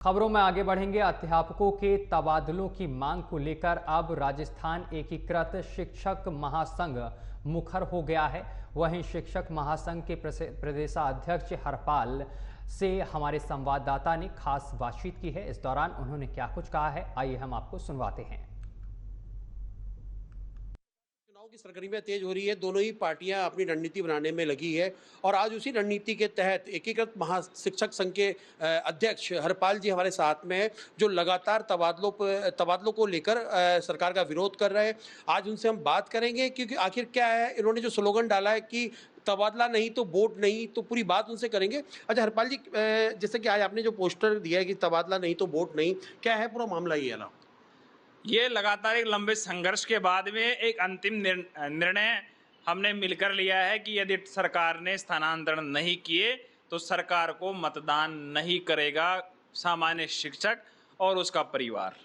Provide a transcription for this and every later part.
खबरों में आगे बढ़ेंगे। अध्यापकों के तबादलों की मांग को लेकर अब राजस्थान एकीकृत शिक्षक महासंघ मुखर हो गया है। वहीं शिक्षक महासंघ के प्रदेशाध्यक्ष हरपाल से हमारे संवाददाता ने खास बातचीत की है। इस दौरान उन्होंने क्या कुछ कहा है, आइए हम आपको सुनवाते हैं। की सरगर्मियां तेज हो रही है। दोनों ही पार्टियां अपनी रणनीति बनाने में लगी है और आज उसी रणनीति के तहत एकीकृत महाशिक्षक संघ के अध्यक्ष हरपाल जी हमारे साथ में है, जो लगातार तबादलों को लेकर सरकार का विरोध कर रहे हैं। आज उनसे हम बात करेंगे क्योंकि आखिर क्या है, इन्होंने जो स्लोगन डाला है कि तबादला नहीं तो वोट नहीं, तो पूरी बात उनसे करेंगे। अच्छा हरपाल जी, जैसे कि आज आपने जो पोस्टर दिया है कि तबादला नहीं तो वोट नहीं, क्या है पूरा मामला? ये लगातार एक लंबे संघर्ष के बाद में एक अंतिम निर्णय हमने मिलकर लिया है कि यदि सरकार ने स्थानांतरण नहीं किए तो सरकार को मतदान नहीं करेगा सामान्य शिक्षक और उसका परिवार।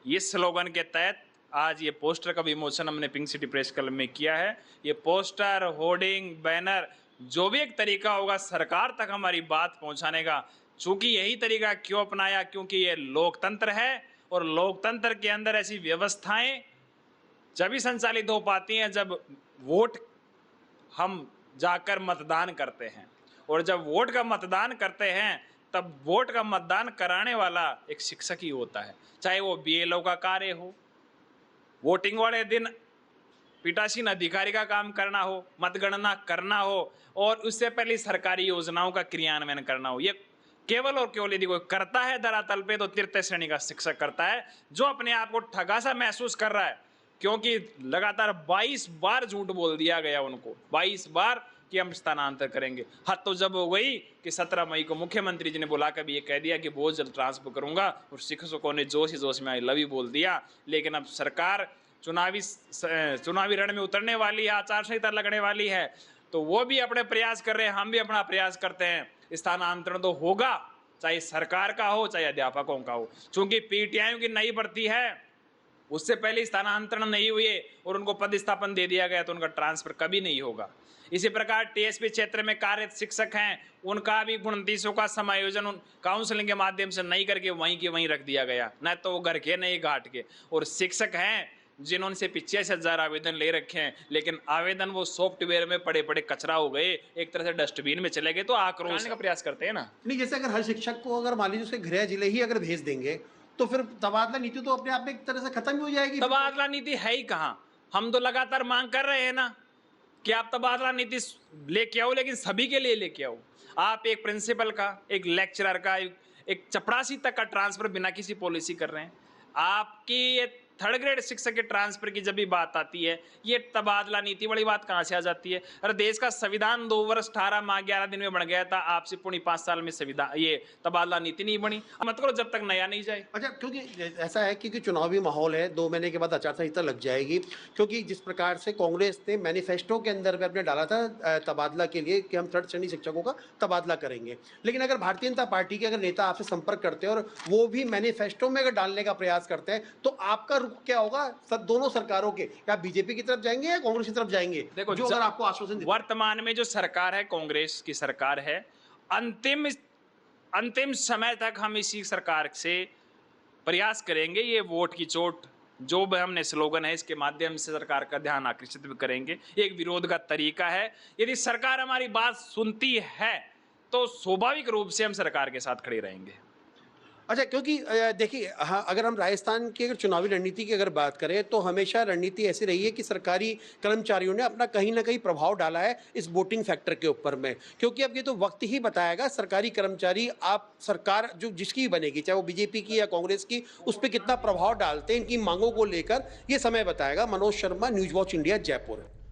इस स्लोगन के तहत आज ये पोस्टर का विमोचन हमने पिंक सिटी प्रेस क्लब में किया है। ये पोस्टर, होर्डिंग, बैनर, जो भी एक तरीका होगा सरकार तक हमारी बात पहुंचाने का, चूंकि यही तरीका क्यों अपनाया, क्योंकि ये लोकतंत्र है और लोकतंत्र के अंदर ऐसी व्यवस्थाएं जब ही संचालित हो पाती हैं जब वोट हम जाकर मतदान करते हैं, और जब वोट का मतदान करते हैं तब वोट का मतदान कराने वाला एक शिक्षक ही होता है। चाहे वो बीएलओ का कार्य हो, वोटिंग वाले दिन पीठासीन अधिकारी का काम करना हो, मतगणना करना हो, और उससे पहले सरकारी योजनाओं का क्रियान्वयन करना हो, ये केवल और केवल यदि कोई करता है धरातल पे तो तृतीय श्रेणी का शिक्षक करता है, जो अपने आप को ठगा सा महसूस कर रहा है क्योंकि लगातार 22 बार झूठ बोल दिया गया उनको, 22 बार कि हम स्थानांतर करेंगे। हद तो जब हो गई कि 17 मई को मुख्यमंत्री जी ने बुला कर भी ये कह दिया कि बहुत जल्द ट्रांसफर करूंगा, और शिक्षकों ने जोश ही जोश में आई लव यू बोल दिया। लेकिन अब सरकार चुनावी रण में उतरने वाली है, आचार संहिता लगने वाली है, तो वो भी अपने प्रयास कर रहे हैं, हम भी अपना प्रयास करते हैं। स्थानांतरण तो होगा, चाहे सरकार का हो चाहे अध्यापकों का हो। चूंकि पीटीआई की नई भर्ती है, उससे पहले स्थानांतरण नहीं हुए और उनको पदस्थापन दे दिया गया, तो उनका ट्रांसफर कभी नहीं होगा। इसी प्रकार टीएसपी क्षेत्र में कार्यरत शिक्षक हैं, उनका भी 29 का समायोजन काउंसलिंग के माध्यम से नहीं करके वहीं के वहीं रख दिया गया, न तो वो घर के नहीं घाट के। और शिक्षक हैं जिन्होंने से 85,000 आवेदन ले रखे हैं, लेकिन आवेदन वो सॉफ्टवेयर में पड़े पड़े कचरा हो गए, एक तरह से डस्टबिन में चले गए, तो आक्रोश का प्रयास करते हैं ना। नहीं, जैसे अगर हर शिक्षक को अगर मान लीजिए उसके गृह जिले ही अगर भेज देंगे तो फिर तबादला नीति तो अपने आप में एक तरह से खत्म ही हो जाएगी। तबादला नीति है ही कहाँ? हम तो लगातार मांग कर रहे हैं ना कि आप तबादला नीति लेके आओ, लेकिन सभी के लिए लेके आओ। आप एक प्रिंसिपल का, एक लेक्चरर का, एक चपरासी तक का ट्रांसफर बिना किसी पॉलिसी कर रहे हैं। आपकी ये थर्ड ग्रेड शिक्षक के ट्रांसफर की जब भी बात आती है, ये तबादला नीति वाली बात कहां से आ जाती है? अरे देश का संविधान 2 वर्ष 18 माह 11 दिन में बन गया था, आपसे पुणी 5 साल में संविधान ये तबादला नीति नहीं बनी। मत करो जब तक नया नहीं जाए। अच्छा, क्योंकि ऐसा है कि चुनावी माहौल है, 2 महीने के बाद आचार संहिता लग जाएगी, क्योंकि जिस प्रकार से कांग्रेस ने मैनिफेस्टो के अंदर में अपने डाला था तबादला के लिए कि हम थर्ड श्रेणी शिक्षकों का तबादला करेंगे, लेकिन अगर भारतीय जनता पार्टी के अगर नेता आपसे संपर्क करते हैं और वो भी मैनिफेस्टो में अगर डालने का प्रयास करते हैं, तो आपका क्या होगा? दोनों सरकारों के, क्या बीजेपी की तरफ जाएंगे या कांग्रेस की तरफ जाएंगे? देखो, जो अगर आपको आश्वासन वर्तमान में जो सरकार है, कांग्रेस की सरकार है, अंतिम समय तक हम इसी सरकार से प्रयास करेंगे। ये वोट की चोट जो भी हमने स्लोगन है, इसके माध्यम से सरकार का ध्यान आकर्षित भी करेंगे। एक विरोध का तरीका है। यदि सरकार हमारी बात सुनती है तो स्वाभाविक रूप से हम सरकार के साथ खड़े रहेंगे। अच्छा, क्योंकि देखिए, हाँ, अगर हम राजस्थान की अगर चुनावी रणनीति की अगर बात करें तो हमेशा रणनीति ऐसी रही है कि सरकारी कर्मचारियों ने अपना कहीं ना कहीं प्रभाव डाला है इस वोटिंग फैक्टर के ऊपर में, क्योंकि अब ये तो वक्त ही बताएगा सरकारी कर्मचारी, आप सरकार जो जिसकी बनेगी, चाहे वो बीजेपी की या कांग्रेस की, उस पर कितना प्रभाव डालते हैं इनकी मांगों को लेकर, ये समय बताएगा। Manoj Sharma, news watch India, Jaipur.